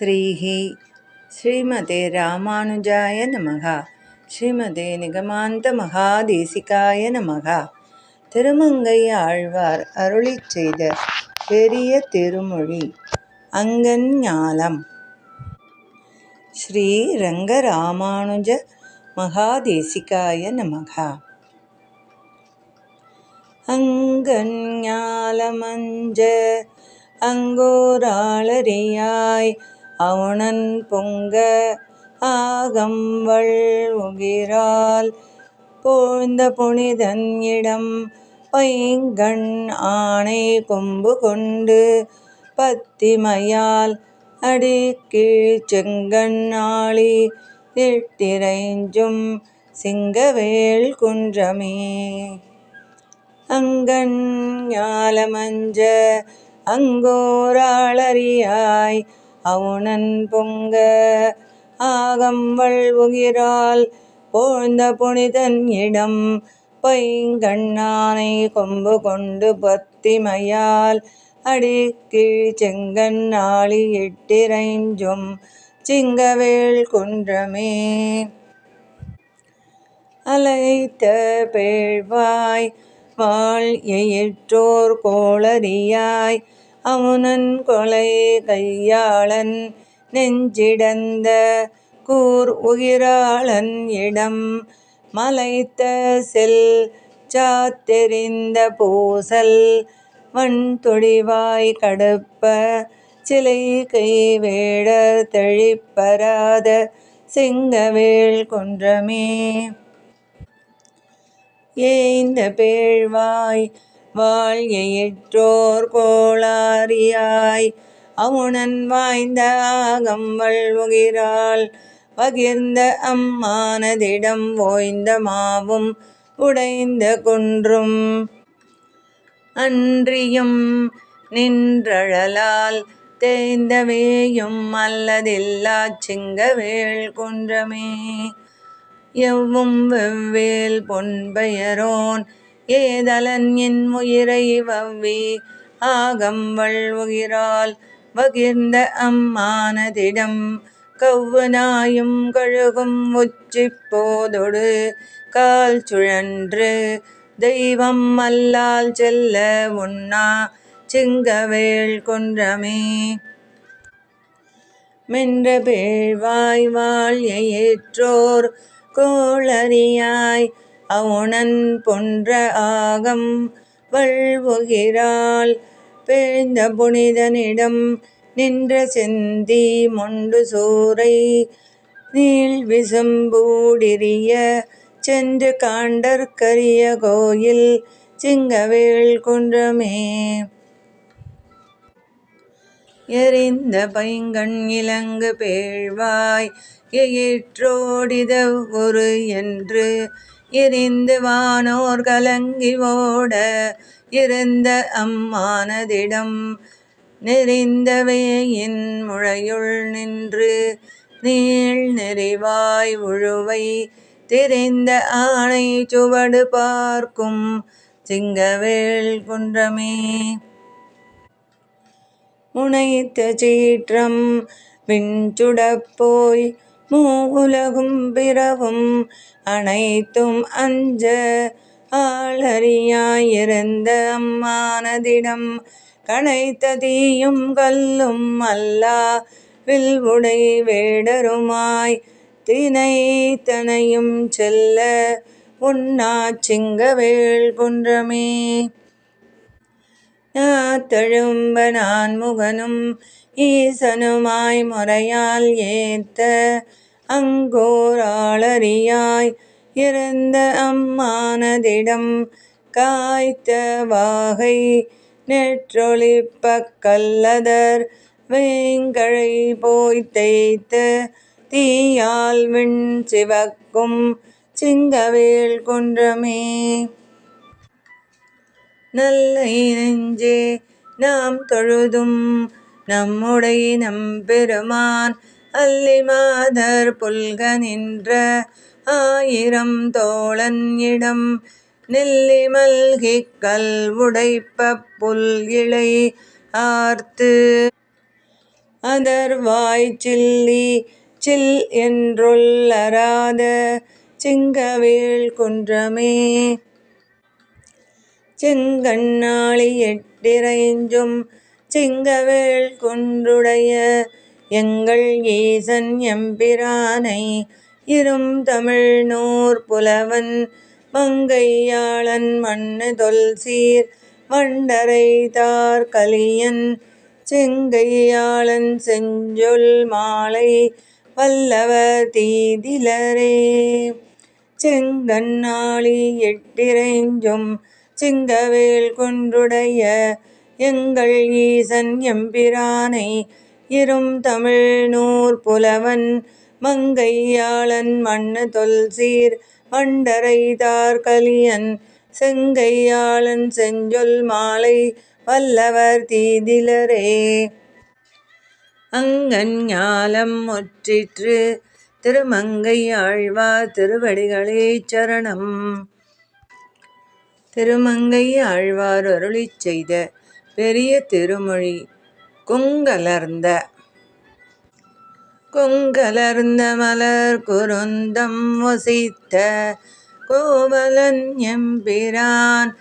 ஸ்ரீஹி ஸ்ரீமதே ராமானுஜாய நமக. ஸ்ரீமதே நிகமாந்த மகாதேசிகாய நமக. திருமங்கை ஆழ்வார் அருளிச் செய்த பெரிய திருமொழி அங்கஞாலம். ஸ்ரீ ரங்கராமானுஜ மகாதேசிகாய நமக. அங்கஞாலமஞ்ச அங்கோராளரியாய் அவுணன் பொங்க ஆகம்வள் உகிரால் போழ்ந்த புனிதன் இடம் பைங்கண் ஆணை கொம்பு கொண்டு பத்திமையால் அடிக்கீழ் செங்கண் ஆழி திட்டிறைஞ்சும் சிங்கவேள் குன்றமே. அங்கஞாலமஞ்ச அங்கோராளரியாய் அவுணன் பொங்க ஆகம்வள் உகிரால் போழ்ந்த புனிதன் இடம் பைங்கண்ணானை கொம்பு கொண்டு பத்திமையால் அடிக்கீழ் செங்கண் ஆழி இட்டிறைஞ்சும் சிங்கவேள் குன்றமே. அலைத்த பேழ்வாய் வாழ் எயிற்றோர் கோளரியாய் அவுணன் கொலை கையாளன் நெஞ்சிடந்த கூர் உகிராளன் இடம் மலைத்த செல் சாத்தெறிந்த பூசல் வண்தொடிவாய் கடுப்ப சிலை கை வேடர் தெழிப்பராத சிங்கவேள் குன்றமே. ஏய்ந்த பேழ்வாய் வாழ் எயிற்றோர் கோளாரியாய் அவுணன் வாய்ந்த ஆகம்வள் உகிரால் பகிர்ந்த அம்மானதிடம் ஓய்ந்த மாவும் உடைந்த குன்றும் அன்றியும் நின்றழலால் தேய்ந்த வேயும் அல்லதில்லாச் சிங்கவேள் குன்றமே. எவ்வும் வெவ்வேல் பொன்பெயரோன் ஏதலன் என் உயிரை வவ்வி ஆகம்வள் உகிரால் பகிர்ந்த அம்மானதிடம் கவ்வு நாயும் கழுகும் உச்சிப் போதொடு கால் சுழன்று தெய்வம் அல்லால் செல்ல உண்ணா சிங்கவேள் குன்றமே. மென்ற பேழ்வாய் வாழ் எயிற்றோர் கோளரியாய் அவுணன் பொன்ற ஆகம் வள்வுகிரால் பேழ்ந்த புனிதனிடம் நின்ற செந்தீ மொண்டு சூறை நீள் விசும்பூடிரிய சென்று காண்டற்கரிய கோயில் சிங்கவேள் குன்றமே. எரிந்த பைங்கண் இலங்கு பேழ்வாய் எயிற்றோடிதவ் ஒரு என்று எரிந்து வானோர் கலங்கி ஓட இருந்த அம்மானதிடம் நெறிந்த வேயின் முழையுள் நின்று நீள் நெறிவாய் உழுவை திரிந்த ஆணை சுவடு பார்க்கும் சிங்கவேள் குன்றமே. முனைத்த சீற்றம் விண்சுடப்போய் மூவுலகும் பிறவும் அனைத்தும் அஞ்ச ஆளரியாய் இருந்த அம்மானதிடம் கனைத்த தீயும் கல்லும் அல்லா வில் உடை வேடருமாய் தினைத்தனையும் செல்ல உண்ணா சிங்கவேள் குன்றமே. நாத்தழும்ப நான்முகனும் ஈசனுமாய் முறையால் ஏத்த அங்கோராளரியாய் இருந்த அம்மானதிடம் காய்த்த வாகை நெற்றொளிப்பக் கல்லதர் வேங்கழை போய் தேய்த்த தீயால் விண் சிவக்கும் சிங்கவேள் குன்றமே. நல்லை நெஞ்சே நாம் தொழுதும் நம்முடை நம்பெருமான் அல்லி மாதர் புல்க நின்ற ஆயிரம் தோழன் இடம் நெல்லி மல்கிக் கல் உடைப்ப புல் இழை ஆர்த்து அதர்வாய் சில்லி சில் என்றொல்லராத சிங்கவேல் குன்றமே. செங்கண்ணாழி எட்டிறைஞ்சும் சிங்கவேல் குன்றுடைய எங்கள் ஈசன் எம்பிரானை இரும் தமிழ்நூற் புலவன் மங்கையாளன் மண்ணு தொல்சீர் வண்டறைதார் கலியன் செங்கையாளன் செஞ்சொல் மாலை வல்லவர் தீதிலரே. செங்கண்ணாழி எட்டிறைஞ்சும் சிங்கவேல் குன்றுடைய எங்கள் ஈசன் எம்பிரானை இரும் தமிழ்நூற் புலவன் மங்கையாளன் மண்ணு தொல்சீர் வண்டறைதார் கலியன் செங்கையாளன் செஞ்சொல் மாலை வல்லவர் தீதிலரே. அங்கண் ஞாலம் முற்றிற்று திருமங்கையாழ்வார் திருவடிகளே சரணம். திருமங்கையாழ்வார் அருளிச் செய்த பெரிய திருமொழி. கொங்கலர்ந்த மலர் குருந்தம் ஒசித்த கோவலன் எம்பிரான்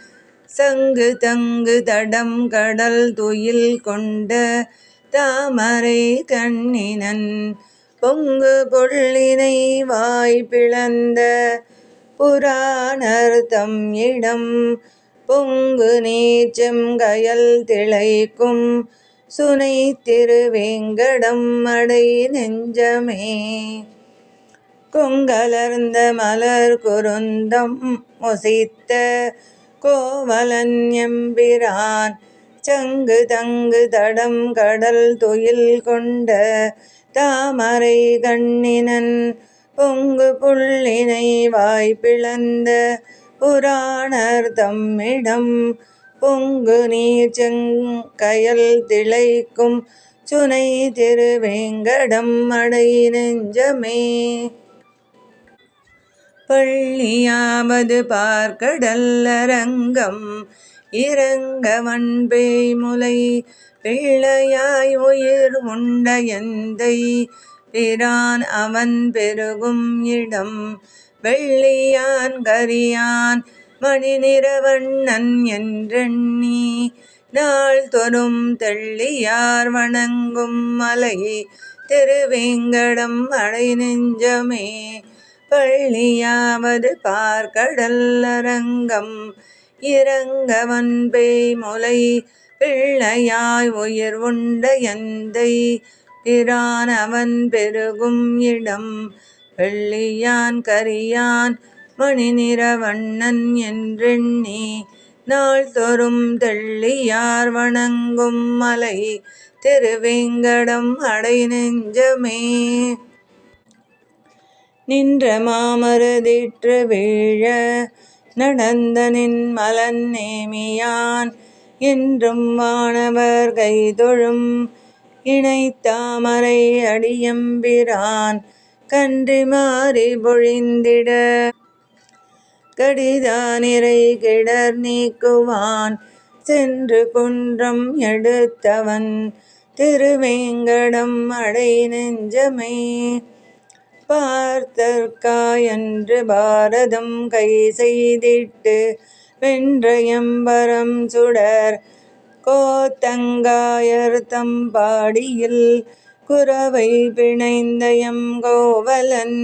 சங்கு தங்கு தடம் கடல் துயில் கொண்ட தாமரை கண்ணினன் பொங்கு பொள்ளினை வாய் பிளந்த புராணர் தம் இடம் பொங்கு நீர் செங்கயல் திளைக்கும் சுனை திருவேங்கடம் அடை நெஞ்சமே. கொங்கலர்ந்த மலர் குருந்தம் ஒசித்த கோவலன் எம்பிரான் சங்கு தங்கு தடம் கடல் துயில் கொண்ட தாமரை கண்ணினன் பொங்கு புள்ளினை வாய் பிளந்த புராணர் தம்மிடம் பொங்கு நீர் செங்கயல் திளைக்கும் சுனை திருவேங்கடம் அடை நெஞ்சமே. பள்ளியாவது பார்க்கடல் அரங்கம் இறங்க வன்பேய் முலை பிள்ளையாய் உயிர் உண்ட எந்தை பிரான் அவன் பெருகும் இடம் வெள்ளியான் கரியான் மணிநிறவண்ணன் என்றெண்ணி நாள் தொறும் தெள்ளியார் வணங்கும் மலை திருவேங்கடம் அடை நெஞ்சமே. பள்ளியாவது பார்க்கடல் அரங்கம் இறங்க வன்பேய் முலை பிள்ளையாய் உயிர் உண்ட எந்தை பிரான் அவன் பெருகும் இடம் வெள்ளியான் கரியான் மணிநிறவண்ணன் என்றெண்ணி நாள் தொறும் தெள்ளியார் வணங்கும் மலை திருவேங்கடம் அடை நெஞ்சமே. நின்ற மாமருதிற்று வீழ நடந்த நின் மலன் நேமியான் என்றும் வானவர் கைதொழும் இணைத்தாமரை அடியம்பிரான் கன்றி மாறி பொழிந்திட கடிதானிறை கிடர் நீக்குவான் சென்று குன்றம் எடுத்தவன் திருவேங்கடம் அடை நெஞ்சமே. பார்த்தற்காயன்று பாரதம் கை செய்திட்டு வென்ற எம்பரம் சுடர் கோத்தங்காயர் தம்பாடியில் குரவை பிணைந்த எம் கோவலன்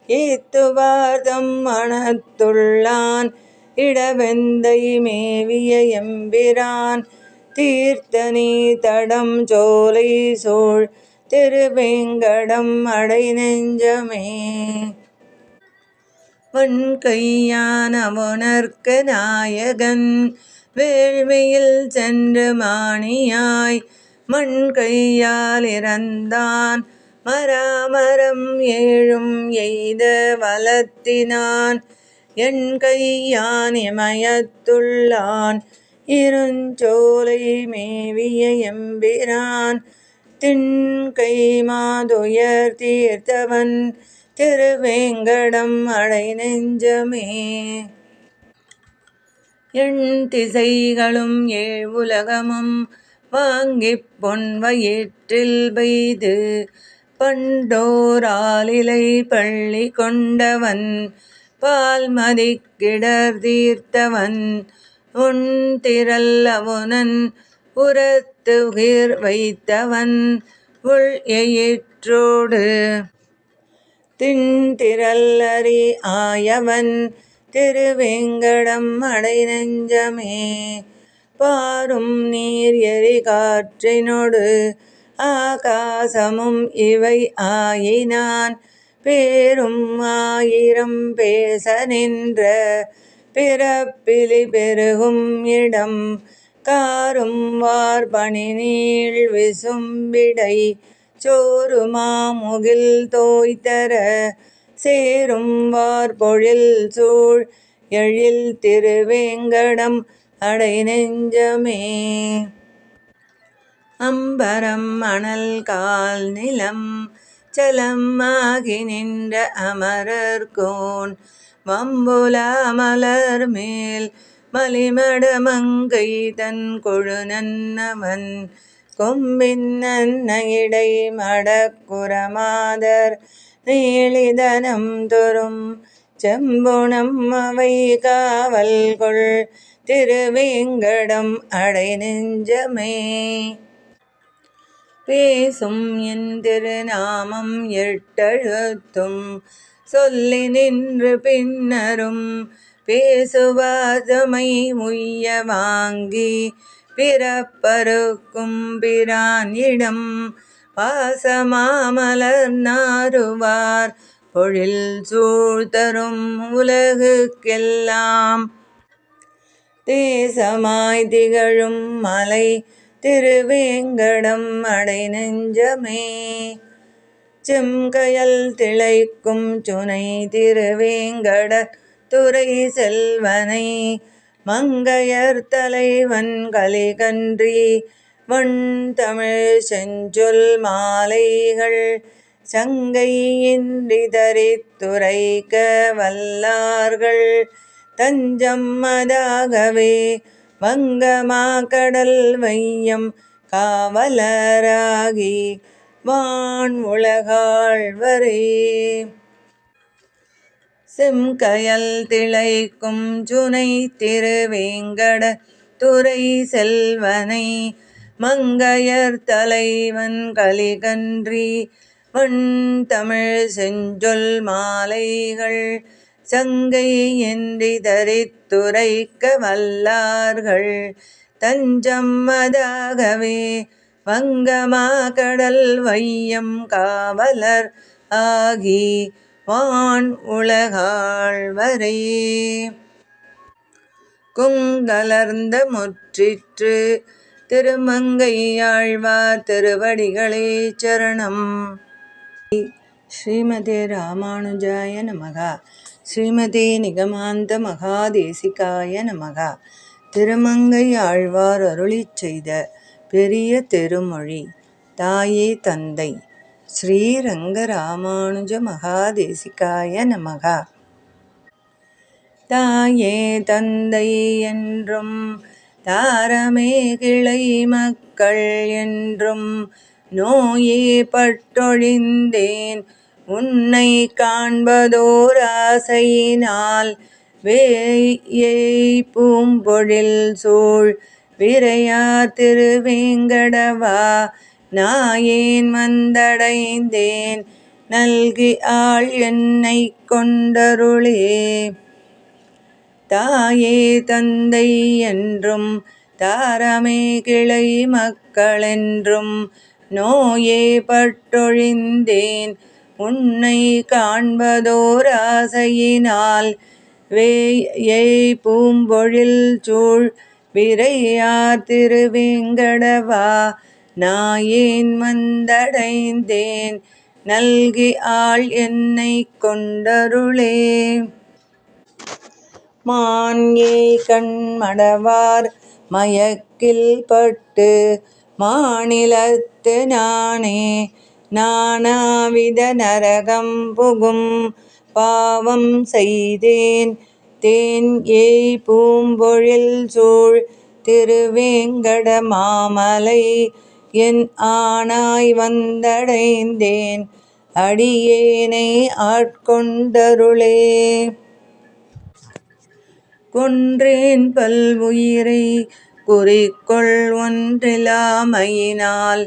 ஏத்துவார் தம் மனத்துள்ளான் இடவெந்தை மேவிய எம்பிரான் தீர்த்தனி தடம் சோலை சூழ் திருவேங்கடம் அடை நெஞ்சமே. வன்கையான் அவுணர்க்கு நாயகன் வேள்வியில் சென்று மாணியாய் மண்கையால் இறந்தான் மராமரம் ஏழும் எய்த வலத்தினான் என் கையான் இமயத்துள்ளான் இருஞ்சோலை மேவிய எம்பிரான் திண்கை மாதுயர் தீர்த்தவன் திருவேங்கடம் அடை நெஞ்சமே. எண் திசைகளும் ஏழ் உலகமும் வாங்கிப் பொன் வயிற்றில் பெய்து பண்டோராலிலை பள்ளி கொண்டவன் பால்மதிக்கிடர் தீர்த்தவன் உன் திரள் அவுணன் உரத்து உயிர் வைத்தவன் உள் எயிற்றோடு திண்திரள் அறி ஆயவன் திருவேங்கடம் அடை நெஞ்சமே. பாரும் நீர் எரி காற்றினொடு ஆகாசமும் இவை ஆயினான் பேரும் ஆயிரம் பேச நின்ற பிறப்பிலி பெருகும் இடம் காரும் வார் பனிநீள் விசும்பிடை சோறுமா முகில் தோய்தர சேரும் வார் பொழில் சூழ் எழில் திருவேங்கடம் அடை நெஞ்சமே. அம்பரம் அனல் கால் நிலம் சலம் ஆகி நின்ற அமரர்கோன் வம்புலா மலர் மேல் மலிமட மங்கை தன் கொழுநன்னவன் கொம்பின் அன்னையிடை மடக்குரமாதர் நீளிதனம் தொறும் செம்புணம் அவை காவல் கொள் திருவேங்கடம் அடை நெஞ்சமே. பேசும் என் திருநாமம் எட்டெழுத்தும் சொல்லி நின்று பின்னரும் பேசுவாதமை உய்ய வாங்கி பிறப்பறுக்கும் பிரான் இடம் பாசமாமலர் நாறுவார் பொழில் சூழ்தரும் உலகுக்கெல்லாம் தேசமாய் திகழும் மலை திருவேங்கடம் அடை நெஞ்சமே. செம்கயல் திளைக்கும் சுனை திருவேங்கட துறை செல்வனை மங்கையர் தலைவன் கலிகன்றி வண் தமிழ் செஞ்சொல் மாலைகள் சங்கை இன்றி தரித்துரைக்க வல்லார்கள் தஞ்சம் அதாகவே வங்கமா கடல் வையம் காவலராகி வான் உலகாழ்வரே. செம்கயல் திளைக்கும் சுனை திருவேங்கட துறை செல்வனை மங்கையர் தலைவன் கலிகன்றி வண் தமிழ் செஞ்சொல் மாலைகள் சங்கை இன்றி தரித்துரைக்க வல்லார்கள் தஞ்சம் அதாகவே வங்கமா கடல் வையம் காவலர் ஆகி வான் உலகாழ்வரே. கொங்கலர்ந்த முற்றிற்று திருமங்கையாழ்வார் திருவடிகளே சரணம். ஸ்ரீமதே ராமானுஜாய நமக. ஸ்ரீமதே நிகமாந்த மகாதேசிகாய நமக. திருமங்கையாழ்வார் அருளிச் செய்த பெரிய திருமொழி. தாயே தந்தை ஸ்ரீரங்க ராமானுஜ மகாதேசிகாய நமக. தாயே தந்தை என்றும் தாரமே கிளை மக்கள் என்றும் நோயே பட்டொழிந்தேன் உன்னை காண்பதோர் ஆசையினால் வேயை பூம்பொழில் சூழ் விரையார் திருவேங்கடவா நாயேன் வந்தடைந்தேன் நல்கி ஆள் என்னை கொண்டருளே. தாயே தந்தை என்றும் தாரமே கிளை மக்களென்றும் நோயே பட்டொழிந்தேன் உன்னை காண்பதோர் ஆசையினால் வேயை பூம்பொழில் சூழ் விரையார் திருவேங்கடவா நாயேன் வந்தடைந்தேன் நல்கி ஆள் என்னை கொண்டருளே. மான்ஏ கண்மடவார் மயக்கில் பட்டு மாநிலத்து நானே நானாவித நரகம் புகும் பாவம் செய்தேன் தேன் ஏய் பூம்பொழில் சூழ் திருவேங்கட மாமலை என் ஆனாய் வந்தடைந்தேன் அடியேனை ஆட்கொண்டருளே. கொன்றேன் பல்வுயிரை குறிக்கொள் ஒன்றிலாமையினால்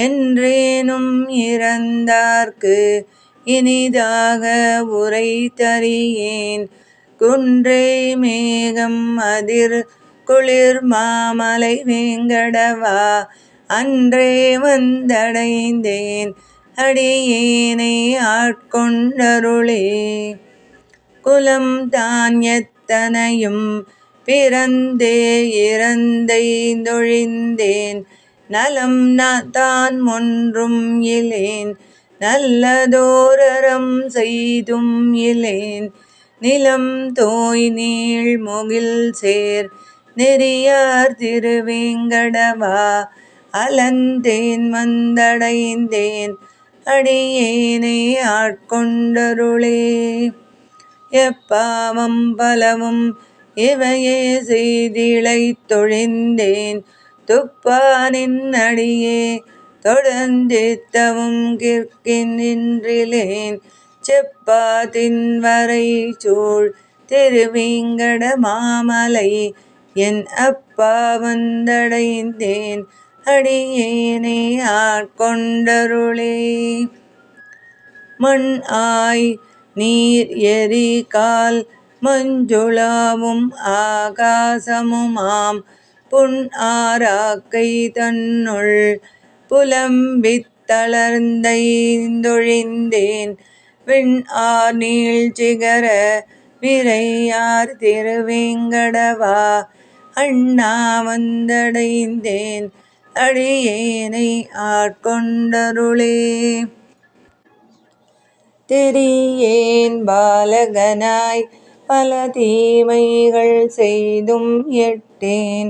என்றேனும் இறந்தார்க்கு இனிதாக உரை தறியேன். குன்றை மேகம் அதிர் குளிர் மாமலை வேங்கடவா அன்றே வந்தடைந்தேன் அடியேனை ஆட்கொண்டருளே. குலம் தான் எத்தனையும் பிறந்தே இறந்தைந்தொழிந்தேன் நலம் தான் ஒன்றும் இலேன் நல்லதோரறம் செய்தும் இலேன். நிலம் தோய் நீள் முகில் சேர் நெறியார் திருவேங்கடவா அலந்தேன் வந்தடைந்தேன் அடியேனை ஆட்கொண்டருளே. எப்பாவம் பலவும் இவையே செய்திழைத்தொழிந்தேன் துப்பா நின்னடியே தொடர்ந்தித்தவும் கிற்கின்றிலேன். செப்பா தின்வரை சூழ் திருவேங்கட மாமலை என் அப்பா வந்தடைந்தேன் அடியேனை ஆட்கொண்டருளே. மண் ஆய் நீர் எரி கால் மஞ்சுளாவும் ஆகாசமுமாம் புன் ஆராக்கை தன்னுள் புலம்பித் தளர்ந்தைந்தொழிந்தேன் விண் ஆர் நீள் சிகர விரையார் திருவேங்கடவா அண்ணா வந்தடைந்தேன் அடியேனை ஆட்கொண்டருளே. தெரியேன் பாலகனாய் பல தீமைகள் செய்தும் எட்டேன்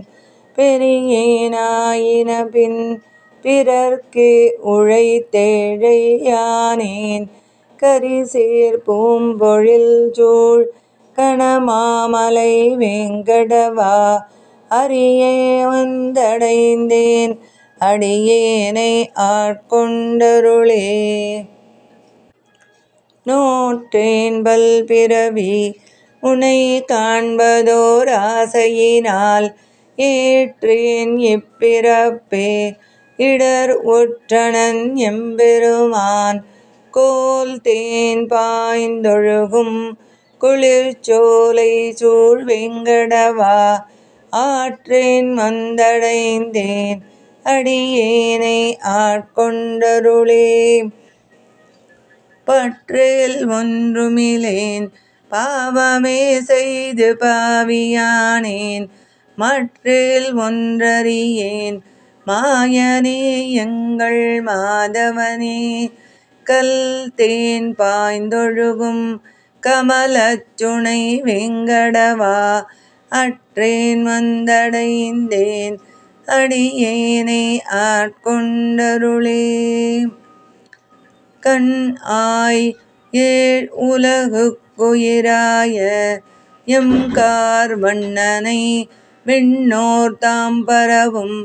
பெரியேனாயின பின் பிறர்க்கு உழைத்தேழையானேன். கரிசேர் பூம்பொழில் சூழ் கணமாமலை வேங்கடவா அரியே வந்தடைந்தேன் அடியேனை ஆட்கொண்டருளே. நோற்றேன் பல்பிறவி உனை காண்பதோர் ஆசையினால் ஏற்றேன் இப்பிறப்பே இடர் ஒற்றனன் எம்பெருமான். கோல் தேன் பாய்ந்தொழுகும் குளிர்ச்சோலை சூழ் வேங்கடவா ஆற்றேன் வந்தடைந்தேன் அடியேனை ஆட்கொண்டருளே. பற்றேல் ஒன்றுமிலேன் பாவமே செய்து பாவியானேன் மற்றேல் ஒன்றறியேன் மாயனே எங்கள் மாதவனே. கல் தேன் பாய்ந்தொழுகும் கமலச்சுனை வேங்கடவா அற்றேன் வந்தடைந்தேன் அடியேனை ஆட்கொண்டருளே. கண் ஆய் ஏழ் உலகுக்குயிராய எம்கார் வண்ணனை விண்ணோர் தாம் பரவும்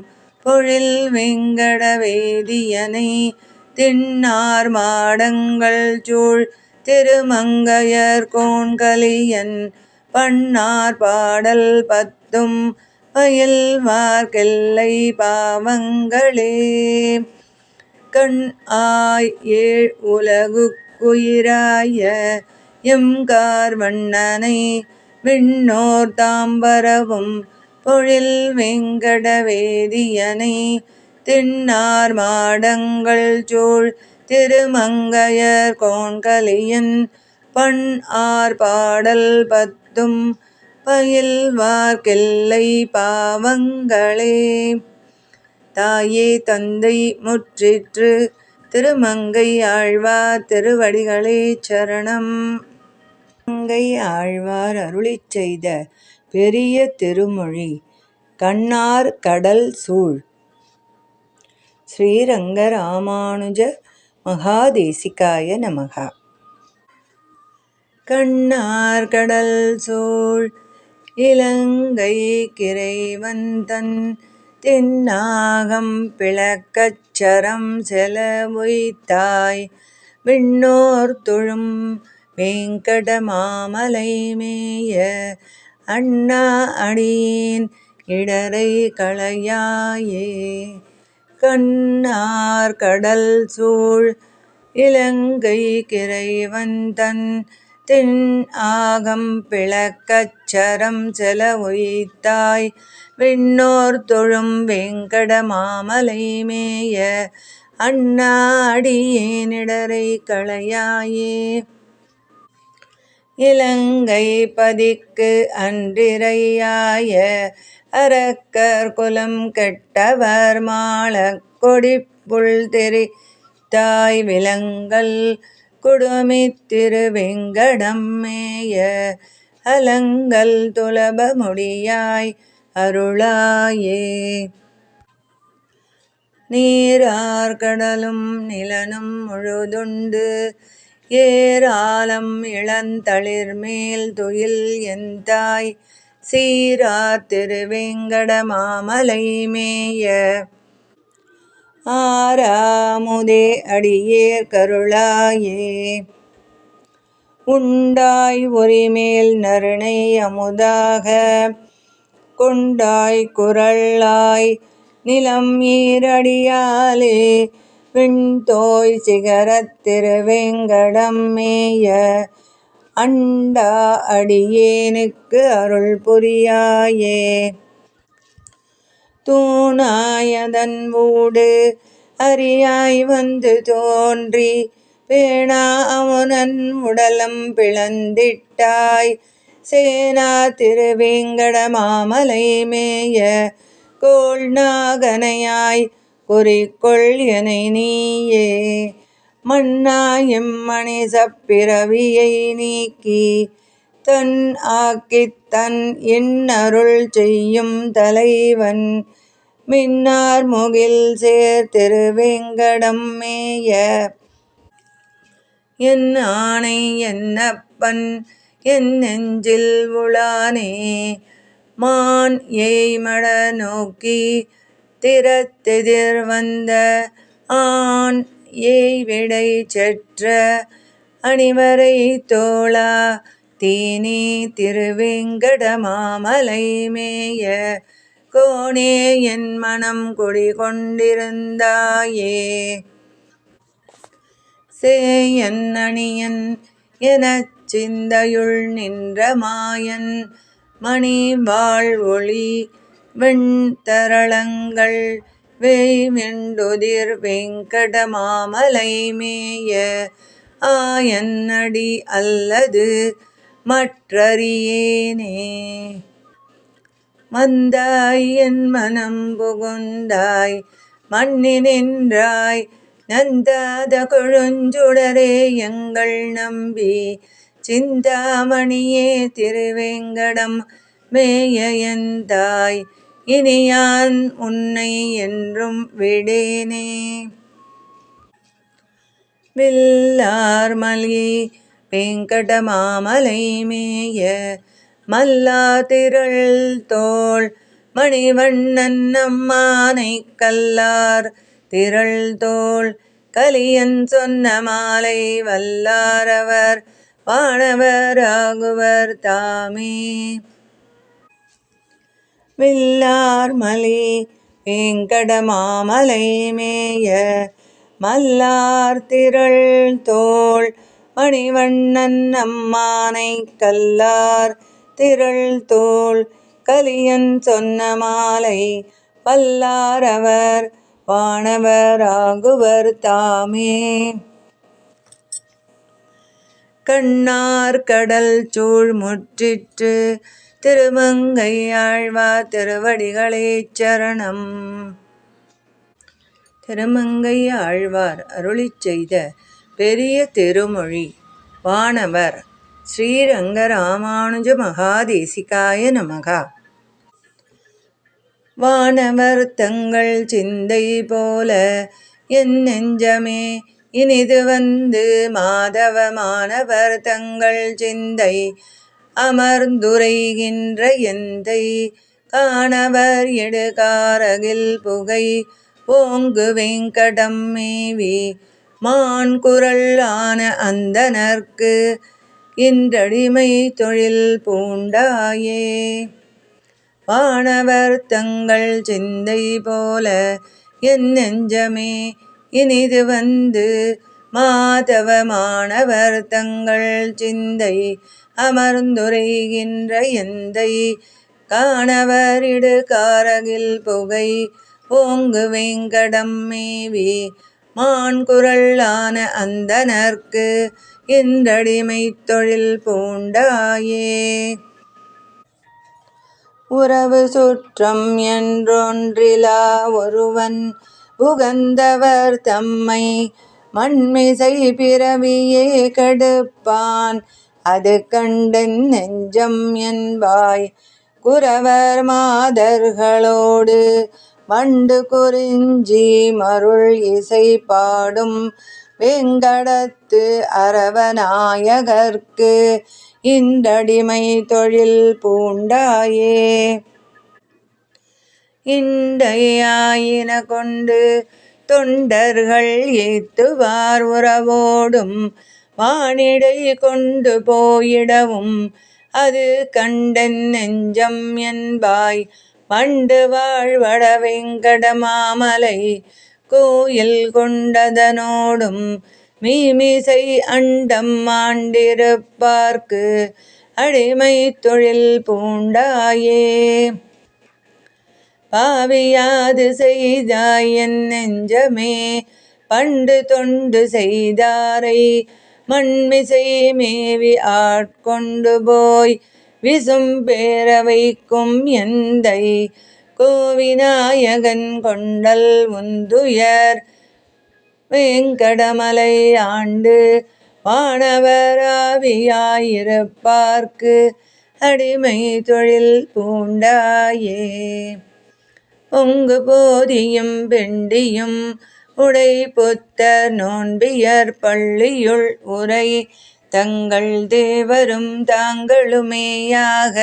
பொழில் வேங்கட வேதியனை திண்ணார் மாடங்கள் சூழ் திருமங்கையர் கோன்கலியன் பண்ணார் பாடல் பத்தும் பயில்வார்க்கெல்லை பாவங்களே. கண் ஆய் ஏழ் உலகுக்குயிராய எம்கார் வண்ணனை விண்ணோர் தாம் பரவும் பொழில் வேங்கட வேதியனை திண்ணார் மாடங்கள் சூழ் திருமங்கையர் கோன்கலியன் பண் ஆர் பாடல் பத்தும் பயில்வார்க்கெல்லை பாவங்களே. தாயே தந்தை முற்றிற்று திருமங்கை ஆழ்வார் திருவடிகளே சரணம். மங்கை ஆழ்வார் அருளிச் செய்த பெரிய திருமொழி கண்ணார் கடல் சூழ். ஸ்ரீரங்க ராமானுஜ மகாதேசிகாய நமஹ. கண்ணார் கடல் சூழ் இலங்கை கிரைவந்தன் தென்னாகம் பிளக்கச் சரம் செலவுய்த்தாய் விண்ணோர் தொழும் வேங்கடமாமலை மேய அண்ணா அடியேன் இடரை களையாயே. கண்ணார் கடல் சூழ் இலங்கை கிரைவந்தன் தென் ஆகம் பிளக்கச் சரம் செலவுய்த்தாய் விண்ணோர் தொழும் வேங்கடமாமலை மேய அண்ணா அடியேன் இடரை களையாயே. இலங்கை பதிக்கு அன்றிரையாய அரக்கர் குலம் கெட்டவர் மாளக் கொடிப்புள் தெரித்தாய் விலங்கல் குடுமித் திருவேங்கடம் மேய அலங்கல் துலப முடியாய் அருளாயே. நீரார் கடலும் நிலனும் முழுதுண்டு ஏராலம் இளந்தளிர்மேல் துயில் எந்தாய் சீரார் திருவேங்கடமாமலை மேய ஆறாமுதே அடியேற் கருளாயே. உண்டாய் ஒரிமேல் நறுணை அமுதாக கொண்டாய் குறளாய் நிலம் ஈரடியாலே விண்தோய் சிகரத் திருவேங்கடம் மேய அண்டா அடியேனுக்கு அருள் புரியாயே. தூணாய் அதன் ஊடு அரியாய் வந்து தோன்றி பேணா அமுதன் உடலம் பிளந்திட்டாய் சேனா திருவேங்கடமாமலை மேய கோள் நாகனையாய் குறிக்கொள் எனை நீயே. மன்னாய் எம்மணி சப்பிரவியை நீக்கி தன் ஆக்கித் தன் இன்னருள் செய்யும் தலைவன் மின்னார் முகில் சேர் திருவேங்கடம் மேய என் ஆணை என்னப்பன் என் நெஞ்சில் உளானே. மான் ஏய்மட நோக்கி திறத்தெதிர் வந்த ஆண் ஏய்விடை செற்ற அணிவரை தோளா தேனே திருவேங்கடமாமலை மேய கோனே என் மனம் குடிகொண்டிருந்தாயே. சேயன் அணியன் எனச் சிந்தையுள் நின்ற மாயன் மணிவாள் ஒளி வெண்தரளங்கள் வேய்வெண்டுதிர் வேங்கடமாமலை மேய ஆயன் அடி அல்லது மற்றறியேனே. வந்தாய் என் மனம் புகுந்தாய் மன்னி நின்றாய் நந்தாத கொழுஞ்சுடரே எங்கள் நம்பி சிந்தாமணியே திருவேங்கடம் மேய எந்தாய் இனியான் உன்னை என்றும் விடேனே. வில்லார் மலி வேங்கடமாமலை மேய மல்லா திரள் தோள் மணிவண்ணன் அம்மானை கல்லார் திரள் தோள் கலியன் சொன்ன மாலை வல்லாரவர் வானவராகுவர் தாமே. வில்லார் மலி வேங்கடமாமலை மேய மல்லார் திரள் தோள் மணிவண்ணன் அம்மானை கல்லார் திரள் தோள் கலியன் சொன்ன மாலை வல்லாரவர் வானவராகுவர் தாமே. கண்ணார் கடல் சூழ் முற்றிற்று திருமங்கை ஆழ்வார் திருவடிகளே சரணம். திருமங்கை ஆழ்வார் அருளிச் செய்த பெரிய திருமொழி. வானவர் ஸ்ரீரங்க ராமானுஜ மகாதேசிகாய நமக. வானவர் தங்கள் சிந்தை போல என் நெஞ்சமே இனிது வந்து மாதவ மானவர் தங்கள் சிந்தை அமர்ந்துரைகின்ற எந்தை காணவர் எடுகாரகில் புகை ஓங்கு வெங்கடம் மேவி மான்குரல் ஆன அந்தணர்க்கு இன்றடிமை தொழில் பூண்டாயே. வானவர் தங்கள் சிந்தை போல என் நெஞ்சமே இனிது வந்து மாதவ மாணவர் தங்கள் சிந்தை அமர்ந்துரைகின்ற எந்தை காணவர் இடுகாரகில் புகை ஓங்கு வெங்கடம் மேவி மான்குரல் ஆன அந்தணர்க்கு இன்றடிமை தொழில் பூண்டாயே. உறவு சுற்றம் என்றொன்றிலா ஒருவன் உகந்தவர் தம்மை மண்மிசை பிறவியே கெடுப்பான் அது கண்டென் நெஞ்சம் என்பாய். குரவர் மாதர்களோடு வண்டு குறிஞ்சி மருள் இசை பாடும் வெங்கடத்து அரவநாயகர்க்கு இன்றடிமை தொழில் பூண்டாயே. இண்டையாயின கொண்டு தொண்டர்கள் ஏத்துவார் உறவோடும் வானிடை கொண்டு போயிடவும் அது கண்டன் நெஞ்சம் என்பாய். வண்டு வாழ்வட வெங்கட மாமலை கோயில் கொண்டதனோடும் மீமிசை அண்டம் ஆண்டிருப்பார்க்கு அடிமை தொழில் பூண்டாயே. பாவியாது செய்தாய் என் நெஞ்சமே பண்டு தொண்டு செய்தாரை மண்மிசை மேவி ஆட்கொண்டு போய் விசும் பேர வைக்கும் எந்தை கோவிநாயகன் கொண்டல் உந்துயர் வேங்கடமலை ஆண்டு வானவராவியாயிருப்பார்க்கு அடிமை தொழில் பூண்டாயே. பொங்கு போதியும் பெண்டியும் உடை புத்தர் நோன்பியர் பள்ளியுள் உரை தங்கள் தேவரும் தாங்களுமேயாக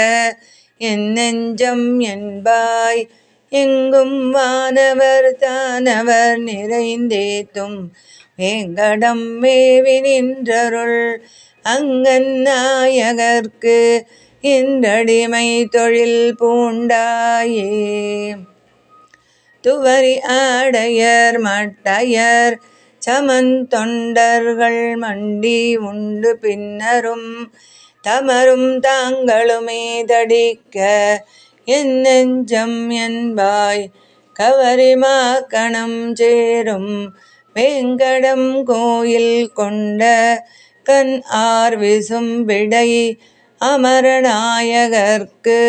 என் நெஞ்சம் என்பாய். எங்கும் வானவர் தானவர் நிறைந்தேத்தும் வேங்கடம் மேவி நின்றருள் அங்கன் நாயகர்க்கு இன்றடிமை தொழில் பூண்டாயே. துவரி ஆடையர் மட்டையர் சமந்தொண்டர்கள் மண்டி உண்டு பின்னரும் தமரும் தாங்களுமே தடிக்க என் நெஞ்சம் என்பாய். கவரிமா கணம் சேரும் வேங்கடம் கோயில் கொண்ட கண் ஆர் விசும்பிடை அமரநாயகர்க்கு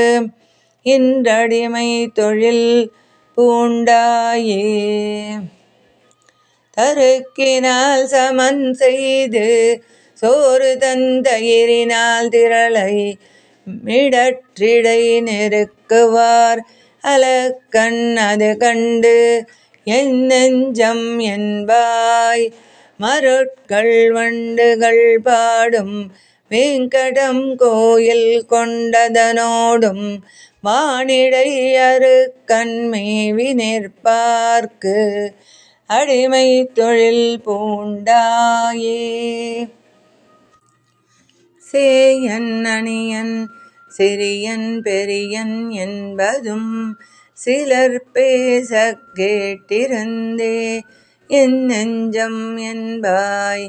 இன்றடிமை தொழில் பூண்டாயே. தருக்கினால் சமன் செய்து சோறு தந்தயிரினால் திரளை மிடற்றிடை நெருக்குவார் அலக்கண் அது கண்டு என் நெஞ்சம் என்பாய். மருட்கள் வண்டுகள் பாடும் வேங்கடம் கோயில் கொண்டதனோடும் வானிடை அருக்கண் மேவி நிற்பார்க்கு அடிமை தொழில் பூண்டாயே. சேயன் அணியன் சிறியன் பெரியன் என்பதும் சிலர் பேச கேட்டிருந்தே என் நெஞ்சம் என்பாய்.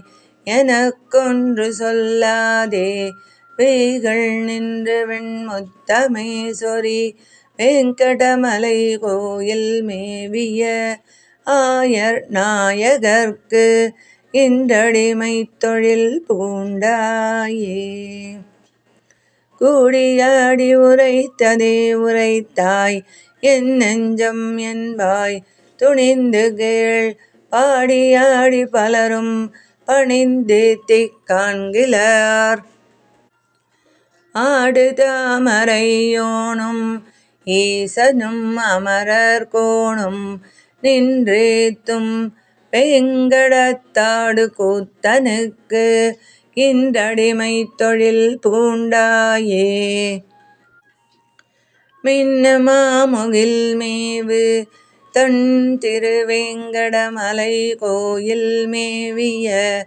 எனக்கொன்று சொல்லாதே வெய்கள் நின்று வெண்முத்தமே சொரி வேங்கடமலை கோயில் மேவிய ஆயர் நாயகர்க்கு இன்றடிமை தொழில் பூண்டாயே. கூடியாடி உரைத்ததே உரைத்தாய் என் நெஞ்சம் என்பாய். துணிந்து கேள் பாடியாடி பலரும் பணிந்தேத்திக் காண்கிலார் ஆடு தாமரையோனும் ஈசனும் அமரர் கோணும் நின்றேத்தும் வேங்கடத்தாடு கூத்தனுக்கு இன்றடிமைத் தொழில் பூண்டாயே. மின்னமாமுகில் மேவு தொன் திருவேங்கடமலை கோயில் மேவிய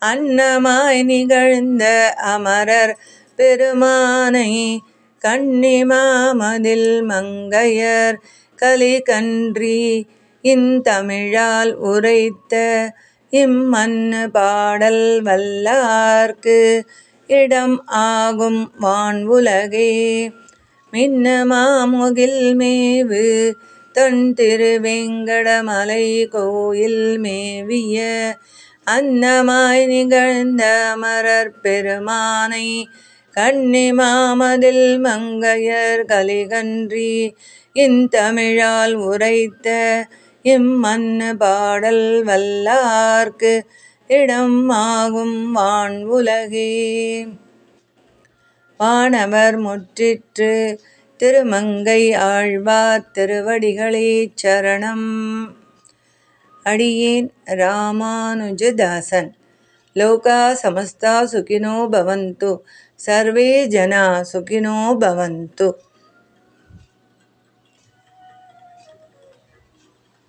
அன்னமாய் நிகழ்ந்த அமரர் பெருமானை கன்னிமாமதில் மங்கையர் கலிகன்றி இன்தமிழால் உரைத்த இம்மன்னு பாடல் வல்லார்க்கு இடம் ஆகும் வான்உலகே. மின்னமாமுகில் மேவு தொன் திருவேங்கடமலை கோயில் மேவிய அன்னமாய் நிகழ்ந்த அமரர் பெருமானை கன்னிமாமதில் மங்கையர் கலிகன்றி இன்தமிழால் உரைத்த இம்மன்னு பாடல் வல்லார்க்கு இடம் ஆகும் வான்உலகே. வானவர் முற்றிற்று திருமங்கை ஆழ்வார் திருவடிகளே சரணம். அடியேன் ராமானுஜதாசன். லோகா சமஸ்தா சுகினோ பவந்து, சர்வே ஜனா சுகினோ பவந்து.